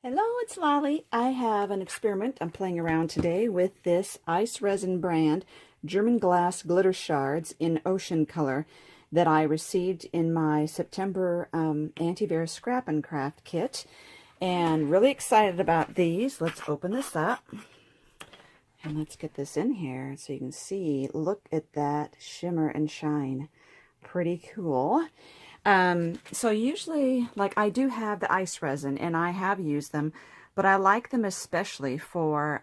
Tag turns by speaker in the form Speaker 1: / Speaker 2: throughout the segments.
Speaker 1: Hello, it's Lolly. I have an experiment I'm playing around today with this Ice Resin brand German glass glitter shards in ocean color that I received in my September Aunty Vera Scrap and Craft kit. And really excited about these. Let's open this up. And let's get this in here so you can see. Look at that shimmer and shine. Pretty cool. So usually, like, I do have the ice resin and I have used them, but I like them especially for,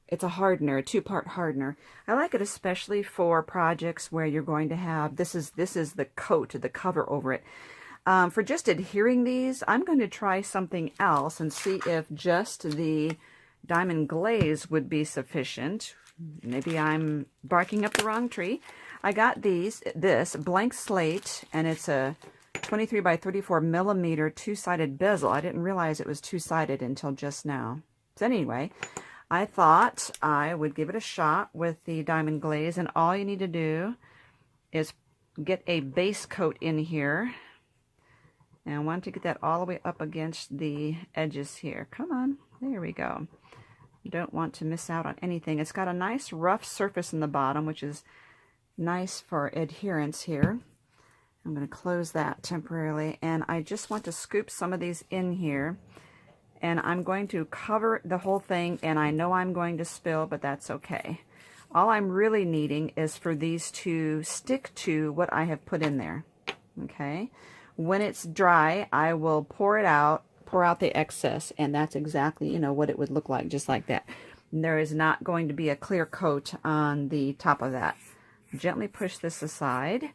Speaker 1: it's a hardener, a two-part hardener. I like it especially for projects where you're going to have, this is the coat, the cover over it. For just adhering these, I'm going to try something else and see if just the diamond glaze would be sufficient. Maybe I'm barking up the wrong tree. I got this blank slate, and it's a 23 by 34 millimeter two-sided bezel. I didn't realize it was two-sided until just now. So anyway, I thought I would give it a shot with the diamond glaze, and all you need to do is get a base coat in here. And I want to get that all the way up against the edges here. Come on, there we go. You don't want to miss out on anything. It's got a nice rough surface in the bottom, which is nice for adherence here. I'm going to close that temporarily, and I just want to scoop some of these in here, and I'm going to cover the whole thing, and I know I'm going to spill, but that's okay. All I'm really needing is for these to stick to what I have put in there. Okay, when it's dry, I will pour out the excess, and that's exactly, what it would look like, just like that. And there is not going to be a clear coat on the top of that. Gently push this aside.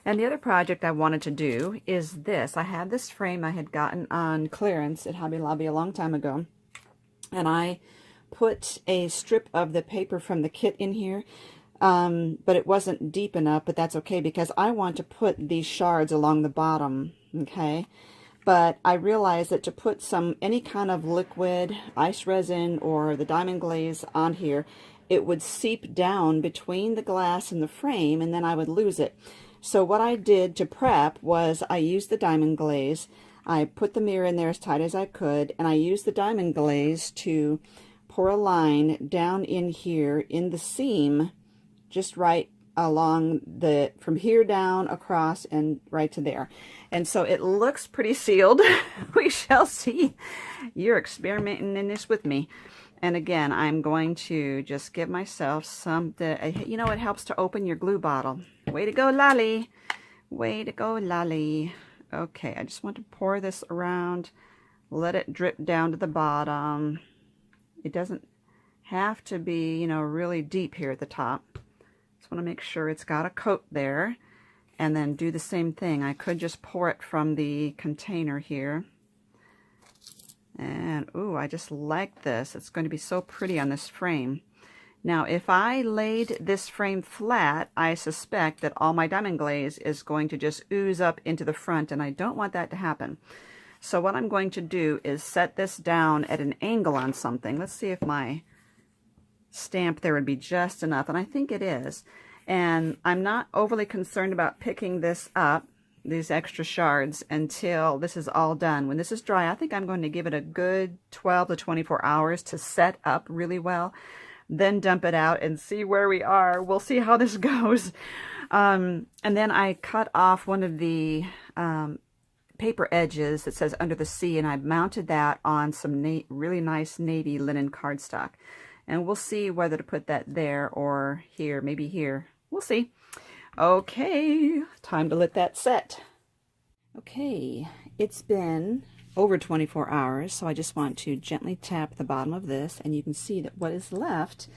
Speaker 1: And the other project I wanted to do is this. I had this frame I had gotten on clearance at Hobby Lobby a long time ago, and I put a strip of the paper from the kit in here, but it wasn't deep enough, but that's okay because I want to put these shards along the bottom, okay? But I realized that to put any kind of liquid, ice resin, or the diamond glaze on here, it would seep down between the glass and the frame, and then I would lose it. So what I did to prep was I used the diamond glaze. I put the mirror in there as tight as I could, and I used the diamond glaze to pour a line down in here in the seam, just right along from here down across and right to there. And so it looks pretty sealed. We shall see. You're experimenting in this with me. And again, I'm going to just give myself it helps to open your glue bottle. Way to go, Lolly. Way to go, Lolly. Okay, I just want to pour this around, let it drip down to the bottom. It doesn't have to be, really deep here at the top. Just want to make sure it's got a coat there, and then do the same thing. I could just pour it from the container here. And, ooh, I just like this. It's going to be so pretty on this frame. Now, if I laid this frame flat, I suspect that all my diamond glaze is going to just ooze up into the front, and I don't want that to happen. So what I'm going to do is set this down at an angle on something. Let's see if my stamp there would be just enough, and I think it is. And I'm not overly concerned about picking this up, these extra shards, until this is all done. When this is dry, I think I'm going to give it a good 12 to 24 hours to set up really well, then dump it out and see where we are. We'll see how this goes. And then I cut off one of the paper edges that says Under the Sea, and I mounted that on some really nice navy linen cardstock. And we'll see whether to put that there or here, maybe here. We'll see. Okay, time to let that set. Okay, it's been over 24 hours, so I just want to gently tap the bottom of this, and you can see that what is left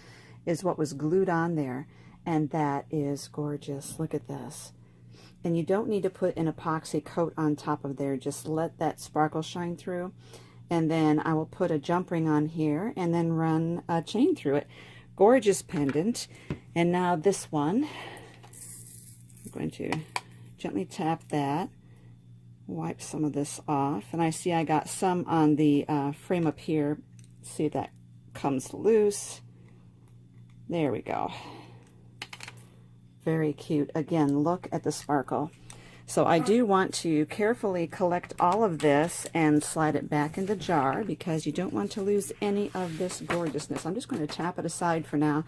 Speaker 1: is what was glued on there, and that is gorgeous. Look at this. And you don't need to put an epoxy coat on top of there. Just let that sparkle shine through, and then I will put a jump ring on here and then run a chain through it. Gorgeous pendant. And now this one, I'm going to gently tap that, wipe some of this off, and I see I got some on the frame up here. See if that comes loose. There we go. Very cute. Again, look at the sparkle. So I do want to carefully collect all of this and slide it back in the jar because you don't want to lose any of this gorgeousness. I'm just going to tap it aside for now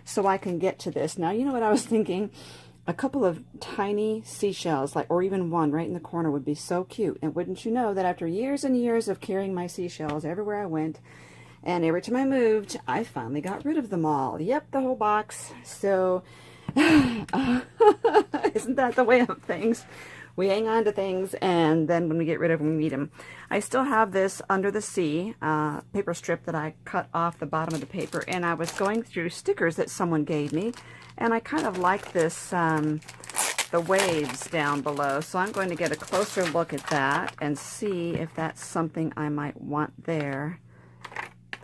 Speaker 1: so I can get to this. Now, you know what I was thinking? A couple of tiny seashells, or even one right in the corner would be so cute. And wouldn't you know that after years and years of carrying my seashells everywhere I went, and every time I moved, I finally got rid of them all. Yep, the whole box. So, isn't that the way of things? We hang on to things, and then when we get rid of them, we need them. I still have this Under the Sea paper strip that I cut off the bottom of the paper, and I was going through stickers that someone gave me, and I kind of like this, the waves down below, so I'm going to get a closer look at that and see if that's something I might want there.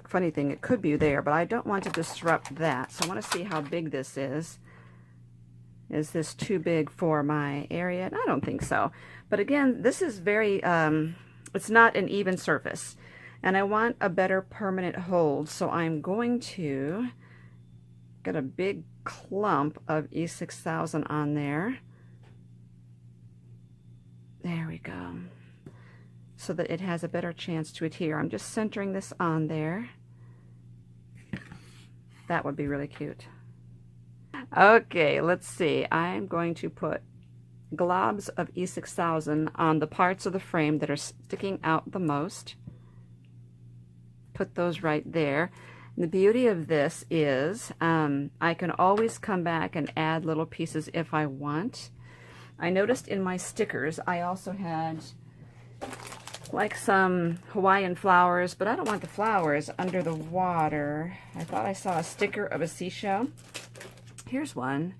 Speaker 1: Funny thing, it could be there, but I don't want to disrupt that, so I want to see how big this is. Is this too big for my area? I don't think so. But again, this is very, it's not an even surface. And I want a better permanent hold, so I'm going to get a big clump of E6000 on there. There we go. So that it has a better chance to adhere. I'm just centering this on there. That would be really cute. Okay, let's see. I'm going to put globs of E6000 on the parts of the frame that are sticking out the most. Put those right there. And the beauty of this is I can always come back and add little pieces if I want. I noticed in my stickers I also had like some Hawaiian flowers, but I don't want the flowers under the water. I thought I saw a sticker of a seashell. Here's one.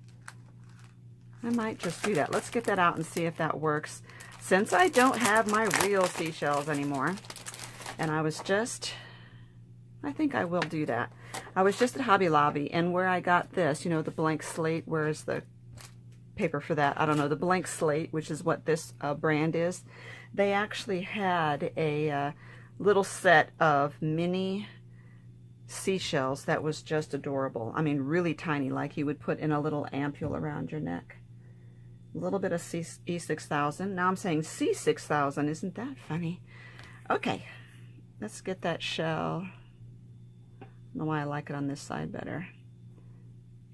Speaker 1: I might just do that. Let's get that out and see if that works. Since I don't have my real seashells anymore, and I think I will do that. I was just at Hobby Lobby, and where I got this, you know, the blank slate, where's the paper for that? I don't know, the blank slate, which is what this brand is. They actually had a little set of mini seashells that was just adorable. I mean, really tiny, like you would put in a little ampule around your neck. A little bit of E6000. Now I'm saying C6000. Isn't that funny? Okay, let's get that shell. I don't know why I like it on this side better.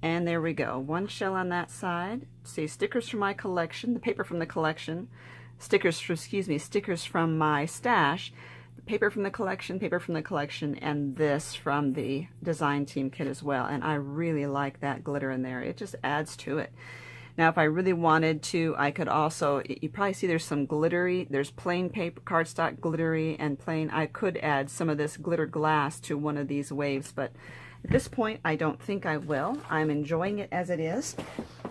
Speaker 1: And there we go. One shell on that side. See, stickers from my collection, the paper from the collection, stickers from my stash, paper from the collection, and this from the design team kit as well. And I really like that glitter in there. It just adds to it. Now, if I really wanted to, I could also, you probably see there's some glittery, there's plain paper, cardstock glittery and plain. I could add some of this glitter glass to one of these waves, but at this point, I don't think I will. I'm enjoying it as it is.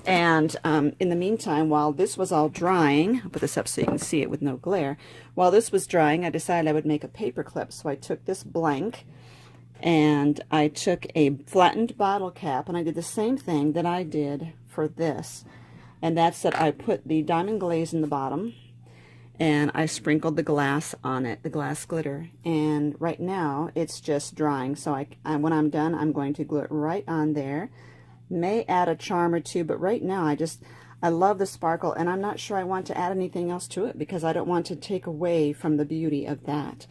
Speaker 1: And in the meantime, while this was all drying, I'll put this up so you can see it with no glare. While this was drying, I decided I would make a paper clip. So I took this blank and I took a flattened bottle cap, and I did the same thing that I did for this. And that's that I put the diamond glaze in the bottom and I sprinkled the glass on it, the glass glitter. And right now it's just drying. So when I'm done, I'm going to glue it right on there. May add a charm or two, but right now I love the sparkle, and I'm not sure I want to add anything else to it because I don't want to take away from the beauty of that.